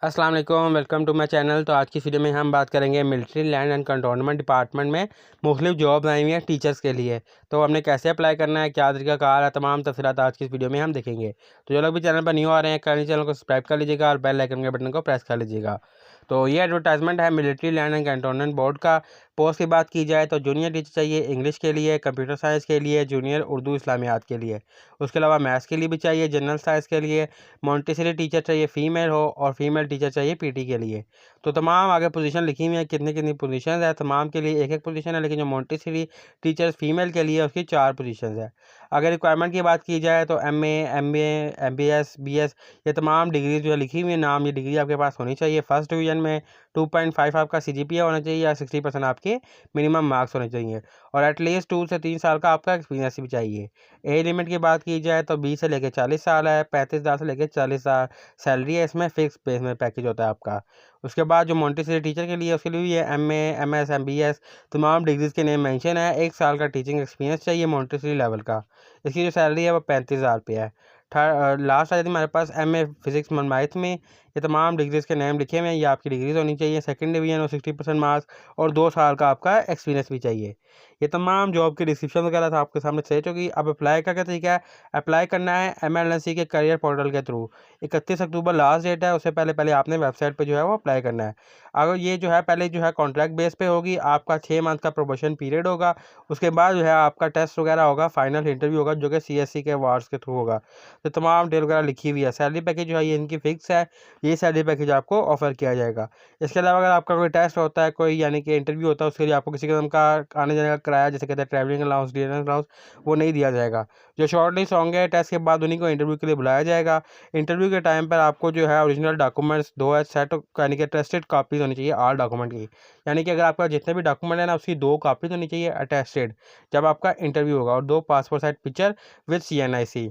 अस्सलाम वालेकुम, welcome to my channel. तो आज की वीडियो में हम बात करेंगे military land and cantonment department में मुख्तलिफ जॉब आई हुई हैं टीचर्स के लिए। तो हमने कैसे अप्लाई करना है, क्या तरीका कार है, तमाम तफसीलात आज की इस वीडियो में हम देखेंगे। तो जो लोग भी चैनल पर न्यू आ रहे हैं, करनी चैनल को सब्सक्राइब कर लीजिएगा और बेल आइकन के बटन को प्रेस कर लीजिएगा। तो ये एडवर्टाइजमेंट है military land and cantonment board का। पोस्ट की बात की जाए तो जूनियर टीचर चाहिए इंग्लिश के लिए, कंप्यूटर साइंस के लिए, जूनियर उर्दू इस्लामियात के लिए। उसके अलावा मैथ्स के लिए भी चाहिए, जनरल साइंस के लिए, मॉन्टेसरी टीचर चाहिए फीमेल हो, और फीमेल टीचर चाहिए पीटी के लिए। तो तमाम आगे पोजीशन लिखी हुई है, कितनी कितनी पोजीशन है, तमाम के लिए एक एक पोजीशन है, लेकिन जो मॉन्टेसरी टीचर फीमेल के लिए उसकी 4 पोजीशन है। अगर रिक्वायरमेंट की बात की जाए तो एमए, एमबीए, एमबीएस, बीएस, ये तमाम डिग्री जो है लिखी हुई है नाम, ये डिग्री आपके पास होनी चाहिए। फर्स्ट डिवीजन में 2.5 आपका सीजीपीए होना चाहिए, या 60% आपके मिनिमम मार्क्स होने चाहिए, और एटलीस्ट 2 से 3 साल का आपका एक्सपीरियंस भी चाहिए। एज लिमिट की बात की जाए तो 20 से लेकर 40 साल है, 35,000 से लेकर 40 साल सैलरी है। इसमें फिक्स बेस में पैकेज होता है आपका। उसके बाद जो मॉन्टेसरी टीचर के लिए, उसके लिए भी ये एमए, एमएस, एमबीएस, तमाम डिग्रीज के नेम मेंशन है। 1 साल का टीचिंग एक्सपीरियंस चाहिए मॉन्टेसरी लेवल का। इसकी जो सैलरी है वो 35,000 रुपये है। लास्ट आ जाती है हमारे पास एमए फिजिक्स मैथ में। ये तमाम डिग्रीज के नेम लिखे हुए हैं, ये आपकी डिग्रीज होनी चाहिए। सेकंड डिवीजन और 60% मार्क्स, और 2 साल का आपका एक्सपीरियंस भी चाहिए। ये तमाम जॉब की डिस्क्रिप्शन वगैरह था आपके सामने से चुकी। अब अप्लाई का क्या तरीका है? अप्लाई करना है एमएलएनसी के करियर पोर्टल के थ्रू। 31 अक्टूबर लास्ट डेट है, उससे पहले पहले आपने वेबसाइट पे जो है वो अप्लाई करना है। अगर ये जो है पहले जो है कॉन्ट्रैक्ट बेस पे होगी, आपका 6 मंथ का प्रोबेशन पीरियड होगा। उसके बाद जो है आपका टेस्ट वगैरह होगा, फाइनल इंटरव्यू होगा, जो कि सीएससी के अवार्ड्स के थ्रू होगा। तो तमाम डिटेल वगैरह लिखी हुई है। सैलरी पैकेज जो है ये इनकी फिक्स है, ये सैलरी पैकेज आपको ऑफर किया जाएगा। इसके अलावा अगर आपका कोई टेस्ट होता है, कोई यानी कि इंटरव्यू होता है, उसके लिए आपको किसी किस्म का आने जाने का किराया, जैसे कहते हैं ट्रैवलिंग अलाउंस, डिनर अलाउंस, वो नहीं दिया जाएगा। जो शॉर्ट लिस्ट होंगे टेस्ट के बाद उन्हीं को इंटरव्यू के लिए बुलाया जाएगा। इंटरव्यू के टाइम पर आपको जो है ओरिजिनल डॉक्यूमेंट्स 2 सेट यानी कि टेस्टेड कापीज होनी चाहिए ऑल डॉक्यूमेंट की। यानी कि अगर आपका जितने भी डॉक्यूमेंट है ना, उसकी 2 कापीज होनी चाहिए अटेस्टेड जब आपका इंटरव्यू होगा, और 2 passport size picture with CNIC.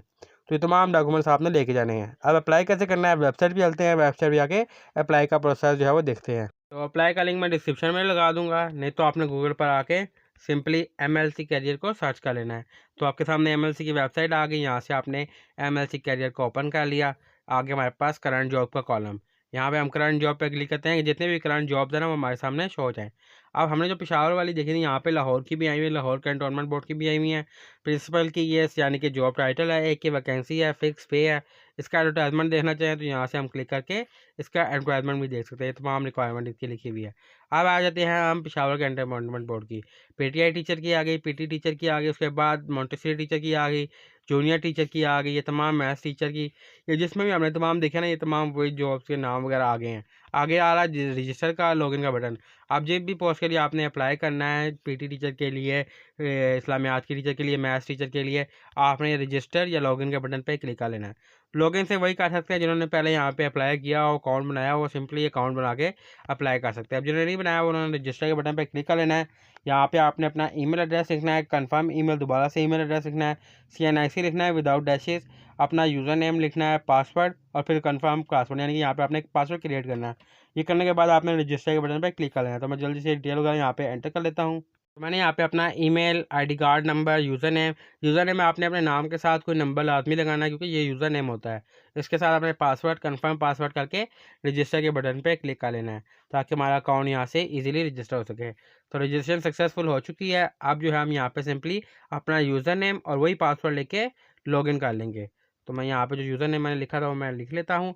तो ये तमाम डॉक्यूमेंट्स आपने लेके जाने हैं। अब अप्लाई कैसे करना है, वेबसाइट भी चलते हैं, वेबसाइट भी आके अप्लाई का प्रोसेस जो है वो देखते हैं। तो अप्लाई का लिंक मैं डिस्क्रिप्शन में लगा दूंगा, नहीं तो आपने गूगल पर आके सिंपली एमएलसी कैरियर को सर्च कर लेना है। तो आपके सामने एमएलसी की वेबसाइट आ गई, यहाँ से आपने एमएलसी कैरियर को ओपन कर लिया। आगे हमारे पास करंट जॉब का कॉलम, यहाँ पे हम करंट जॉब पे क्लिक करते हैं कि जितने भी करंट जॉब्स हैं ना वो हमारे सामने शो हो जाएँ। अब हमने जो पेशावर वाली देखी थी, यहाँ पे लाहौर की भी आई हुई है, लाहौर कैंटोनमेंट बोर्ड की भी आई हुई है। प्रिंसिपल की ये यानी कि जॉब टाइटल है, एक की वैकेंसी है, फिक्स पे है। इसका एडवर्टाइजमेंट देखना चाहें तो यहाँ से हम क्लिक करके इसका एडवर्टाइजमेंट भी देख सकते हैं। तमाम रिक्वायरमेंट इसकी लिखी हुई है। अब आ जाते हैं हम पेशावर कैंटोनमेंट बोर्ड की। पीटीआई टीचर की आ गई, पीटी टीचर की आ गई, उसके बाद मॉन्टेसरी टीचर की आ गई, जूनियर टीचर की आ गई, ये तमाम मैथ्स टीचर की। ये जिसमें भी हमने तमाम देखे ना, ये तमाम वही जॉब्स के नाम वगैरह आ गए हैं। आगे आ रहा है रजिस्टर का लॉगिन का बटन। आप जिस भी पोस्ट के लिए आपने अप्लाई करना है, पीटी टीचर के लिए, इस्लामियात की टीचर के लिए, मैथ्स टीचर के लिए, आपने रजिस्टर या लॉगिन के बटन पर क्लिक कर लेना है। लॉगिन से वही कर सकते हैं जिन्होंने पहले यहाँ पे अप्लाई किया हो, अकाउंट बनाया हो, सिंपली अकाउंट बना के अप्लाई कर सकते हैं। अब जिन्होंने नहीं बनाया हो, उन्होंने रजिस्टर के बटन पर क्लिक कर लेना है। यहाँ पे आपने अपना ईमेल एड्रेस लिखना है, कंफर्म ईमेल, दोबारा से ईमेल एड्रेस लिखना है, सीएनआईसी लिखना है विदाउट डैशेस, अपना यूज़र नेम लिखना है, पासवर्ड, और फिर कंफर्म पासवर्ड, यानी कि यहाँ पे आपने एक पासवर्ड क्रिएट करना है। ये करने के बाद आपने रजिस्टर के बटन पर क्लिक कर लेना है। तो मैं जल्दी से डिटेल वगैरह यहाँ पे एंटर कर लेता हूँ। तो मैंने यहाँ पे अपना email, ID card number, user name में आपने अपने नाम के साथ कोई नंबर लाजमी लगाना है, क्योंकि ये यूज़र नेम होता है। इसके साथ अपने पासवर्ड, कंफर्म पासवर्ड करके रजिस्टर के बटन पे क्लिक कर लेना है, ताकि हमारा अकाउंट यहाँ से इजीली रजिस्टर हो सके। तो रजिस्ट्रेशन सक्सेसफुल हो चुकी है। अब जो है हम यहाँ पे सिंपली अपना यूज़र नेम और वही पासवर्ड लेके लॉगिन कर लेंगे। तो मैं यहाँ पे जो यूज़र नेम मैंने लिखा था वो मैं लिख लेता हूँ।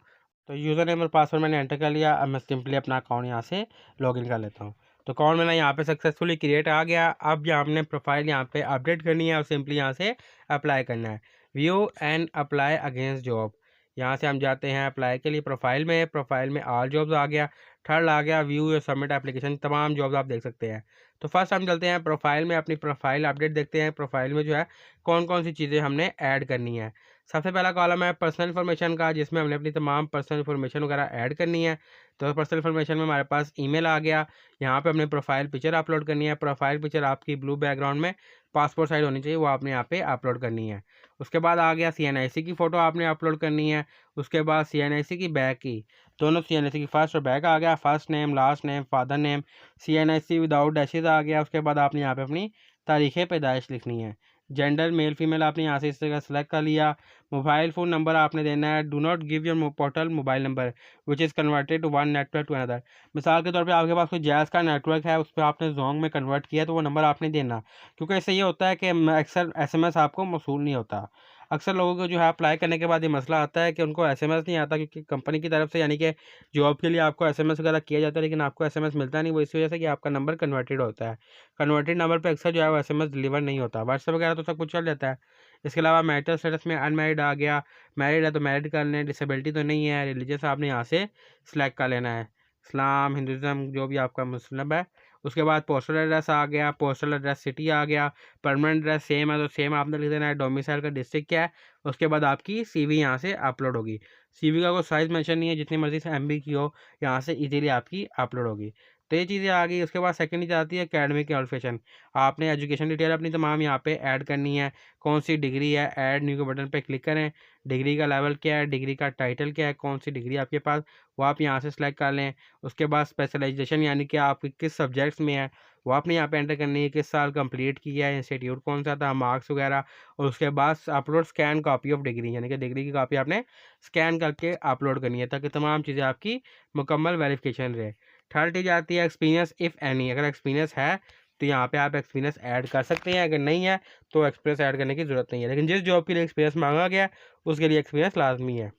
तो यूज़र नेम और पासवर्ड मैंने एंटर कर लिया। अब मैं सिंपली अपना अकाउंट यहाँ से लॉगिन कर लेता हूँ। तो अकाउंट मेरा यहाँ पे सक्सेसफुली क्रिएट आ गया। अब यहाँ हमने प्रोफाइल यहाँ पे अपडेट करनी है और सिंपली यहाँ से अप्लाई करना है। View and apply against job, यहाँ से हम जाते हैं अप्लाई के लिए। प्रोफाइल में ऑल जॉब्स आ गया, थर्ड आ गया व्यू या सबमिट एप्लीकेशन, तमाम जॉब्स आप देख सकते हैं। तो फर्स्ट हम चलते हैं प्रोफाइल में, अपनी प्रोफाइल अपडेट देखते हैं। प्रोफाइल में जो है कौन कौन सी चीज़ें हमने ऐड करनी है। सबसे पहला कॉलम है पर्सनल इन्फॉर्मेशन का, जिसमें हमने अपनी तमाम पर्सनल इन्फॉर्मेशन वगैरह ऐड करनी है। तो पर्सनल इन्फॉर्मेशन में हमारे पास ईमेल आ गया। यहाँ पे हमने प्रोफाइल पिक्चर अपलोड करनी है। प्रोफाइल पिक्चर आपकी ब्लू बैकग्राउंड में पासपोर्ट साइज होनी चाहिए, वो आपने यहाँ पे अपलोड करनी है। उसके बाद आ गया सीएनआईसी की फ़ोटो आपने अपलोड करनी है। उसके बाद सीएनआईसी की बैक की, दोनों सीएनआईसी की फर्स्ट और बैक आ गया। First name, last name, father name, CNIC without dashes आ गया। उसके बाद आपने यहाँ पे अपनी तारीख़ पैदाइश लिखनी है, जेंडर मेल फीमेल आपने यहाँ से इस तरह सेलेक्ट कर लिया। मोबाइल फ़ोन नंबर आपने देना है, do not give your ported mobile number which is converted to one network to another. मिसाल के तौर पे आपके पास कोई जायज़ का नेटवर्क है, उस पर आपने जोंग में कन्वर्ट किया तो वो नंबर आपने देना, क्योंकि इससे ये होता है कि अक्सर SMS आपको मौसूल नहीं होता। अक्सर लोगों को जो है अप्लाई करने के बाद ये मसला आता है कि उनको SMS नहीं आता, क्योंकि कंपनी की तरफ से यानी कि जॉब के लिए आपको SMS वगैरह किया जाता है, लेकिन आपको SMS मिलता नहीं, वो इस वजह से कि आपका नंबर कन्वर्टेड होता है। कन्वर्टेड नंबर पे अक्सर जो है वो SMS डिलीवर नहीं होता। व्हाट्सएप वगैरह तो सब कुछ चल जाता है। इसके अलावा मैरिटल स्टेटस में अनमैरिड आ गया, मैरिड है तो मैरिड कर लें, डिसेबिलिटी तो नहीं है, रिलीजियस आपने यहाँ से सिलेक्ट कर लेना है, इस्लाम, हिंदुज़म, जो भी आपका मुस्लिम है। उसके बाद पोस्टल एड्रेस आ गया, पोस्टल एड्रेस सिटी आ गया, परमानेंट एड्रेस सेम है तो सेम आपने लिख देना है, डोमिसाइल का डिस्ट्रिक्ट क्या है। उसके बाद आपकी CV यहाँ से अपलोड होगी। CV का कोई साइज़ मेंशन नहीं है, जितनी मर्ज़ी से MB की हो, यहाँ से इजीली आपकी अपलोड होगी। तो ये चीज़ें आ गई। उसके बाद सेकंड चीज़ आती है एकेडमिक क्वालिफिकेशन। आपने एजुकेशन डिटेल अपनी तमाम यहाँ पे ऐड करनी है, कौन सी डिग्री है, ऐड न्यू के बटन पे क्लिक करें, डिग्री का लेवल क्या है, डिग्री का टाइटल क्या है, कौन सी डिग्री आपके पास, वो आप यहाँ से सिलेक्ट कर लें। उसके बाद स्पेशलाइजेशन यानी कि आप किस सब्जेक्ट्स में है, वो आपने यहाँ पे एंटर करनी है, किस साल कंप्लीट किया है, इंस्टीट्यूट कौन सा था, मार्क्स वगैरह। और उसके बाद upload scan copy of degree, यानी कि डिग्री की कॉपी आपने स्कैन करके अपलोड करनी है, ताकि तमाम चीज़ें आपकी मुकम्मल वेरिफिकेशन रहे। थर्ड चीज़ आती है एक्सपीरियंस इफ़ एनी। अगर एक्सपीरियंस है तो यहाँ पे आप एक्सपीरियंस ऐड कर सकते हैं, अगर नहीं है तो एक्सपीरियंस ऐड करने की ज़रूरत नहीं है, लेकिन जिस जॉब के लिए एक्सपीरियंस मांगा गया उसके लिए एक्सपीरियंस लाजमी है।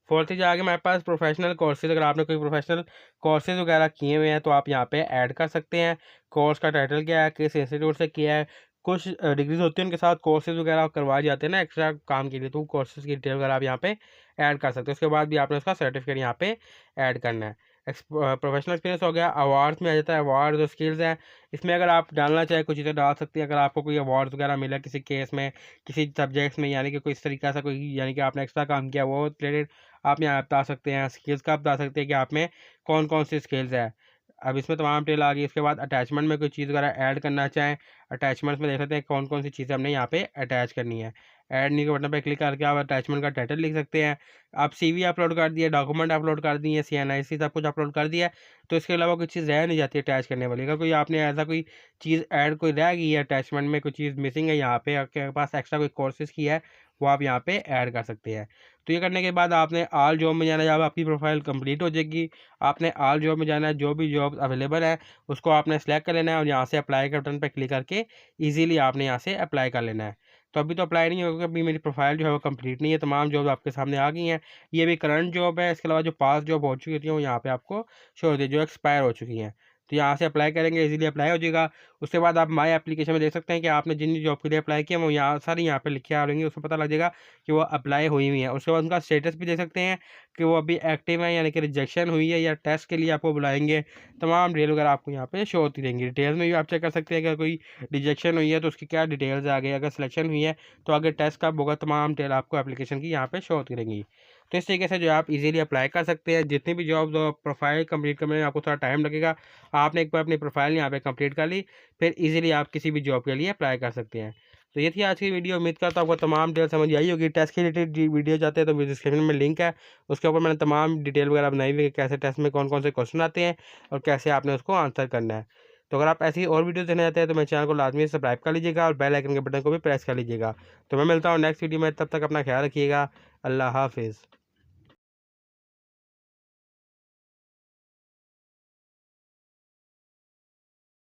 फोर्थ चीज़ आगे हमारे पास प्रोफेशनल कोर्सेज। अगर आपने कोई प्रोफेशनल कोर्सेज वगैरह किए हुए हैं तो आप यहाँ पे ऐड कर सकते हैं। कोर्स का टाइटल क्या है, किस इंस्टीट्यूट से किया है। कुछ डिग्रीज होती हैं उनके साथ कोर्सेज वगैरह करवाए जाते हैं ना एक्स्ट्रा काम के लिए, तो कोर्सेज की डिटेल वगैरह आप यहाँ पे ऐड कर सकते हैं। उसके बाद भी आपने उसका सर्टिफिकेट यहाँ पे ऐड करना है। प्रोफेशनल एक्सपीरियंस हो गया। अवार्ड्स में आ जाता है, अवार्ड जो स्किल्स हैं, इसमें अगर आप डालना चाहें कुछ चीज़ें डाल सकते हैं। अगर आपको कोई अवार्ड वगैरह मिला किसी केस में, किसी सब्जेक्ट्स में, यानी कि कोई इस तरीका से कोई यानी कि आपने एक्स्ट्रा काम किया, वो रिलेटेड आप यहाँ बता सकते हैं। स्किल्स का आप बता सकते हैं कि आप में कौन कौन सी स्किल्स है। अब इसमें तमाम डिटेल आ गई। इसके बाद अटैचमेंट में कोई चीज़ वगैरह ऐड करना चाहें, अटैचमेंट्स में देख सकते हैं कौन कौन सी चीज़ें हमने यहाँ पे अटैच करनी है। ऐड न्यू के बटन पे क्लिक करके आप अटैचमेंट का टाइटल लिख सकते हैं। आप CV अपलोड कर दिए, डॉक्यूमेंट अपलोड कर दिए, CNIC सब कुछ अपलोड कर दिया, तो इसके अलावा कोई चीज़ रह नहीं जाती अटैच करने वाली। अगर कोई आपने ऐसा कोई चीज़ ऐड कोई रह गई है, अटैचमेंट में कोई चीज़ मिसिंग है, यहाँ पे आपके पास एक्स्ट्रा कोई कोर्सेज की है, वो आप यहाँ पे ऐड कर सकते हैं। तो ये करने के बाद आपने ऑल जॉब में जाना है। जब आपकी प्रोफाइल कंप्लीट हो जाएगी, आपने ऑल जॉब में जाना है। जो भी जॉब अवेलेबल है उसको आपने सेलेक्ट कर लेना है और यहाँ से अप्लाई के बटन पर क्लिक करके ईजिली आपने यहाँ से अप्लाई कर लेना है। तो अभी तो अप्लाई नहीं होगा, अभी मेरी प्रोफाइल जो है वो कंप्लीट नहीं है। तमाम जॉब आपके सामने आ गई हैं। ये भी करंट जॉब है। इसके अलावा जो पास जॉब हो चुकी थी वो यहाँ पे आपको शो होती है, जो एक्सपायर हो चुकी हैं। तो यहाँ से अप्लाई करेंगे, इजीली अप्लाई हो जाएगा। उसके बाद आप माई एप्लीकेशन में देख सकते हैं कि आपने जिन जॉब के लिए अप्लाई किया वो यहाँ सारी यहाँ पे लिखे आ रही हैं, उसमें पता लग जाएगा कि वो अप्लाई हुई हुई है। उसके बाद उनका स्टेटस भी देख सकते हैं कि वो अभी एक्टिव है, यानी कि रिजेक्शन हुई है या टेस्ट के लिए आपको बुलाएंगे। तमाम डिटेल वगैरह आपको यहाँ पे शो होती रहेंगी। डिटेल्स में भी आप चेक कर सकते हैं, अगर कोई रिजेक्शन हुई है तो उसकी क्या डिटेल्स आ गई, अगर सिलेक्शन हुई है तो आगे टेस्ट कब होगा, तमाम डिटेल आपको एप्लीकेशन की यहाँ पे शो होती रहेंगी। तो इस तरीके से जो है आप इजीली अप्लाई कर सकते हैं। जितनी भी जॉब प्रोफाइल कंप्लीट करने में आपको थोड़ा टाइम लगेगा, आपने एक बार अपनी प्रोफाइल यहाँ पे कंप्लीट कर ली, फिर इजीली आप किसी भी जॉब के लिए अप्लाई कर सकते हैं। तो ये थी आज की वीडियो। उम्मीद करता हूँ आपको तमाम डिटेल समझ आई होगी। टेस्ट के रिलेटेड वीडियो चाहते हैं तो डिस्क्रिप्शन में लिंक है, उसके ऊपर मैंने तमाम डिटेल वगैरह बनाई हुई है, कैसे टेस्ट में कौन कौन से क्वेश्चन आते हैं और कैसे आपने उसको आंसर करना है। तो अगर आप ऐसी और वीडियो देखना चाहते हैं तो मेरे चैनल को लाजमी सब्सक्राइब कर लीजिएगा और बेल आइकन के बटन को भी प्रेस कर लीजिएगा। तो मैं मिलता हूँ नेक्स्ट वीडियो में, तब तक अपना ख्याल रखिएगा। अल्लाह हाफिज़।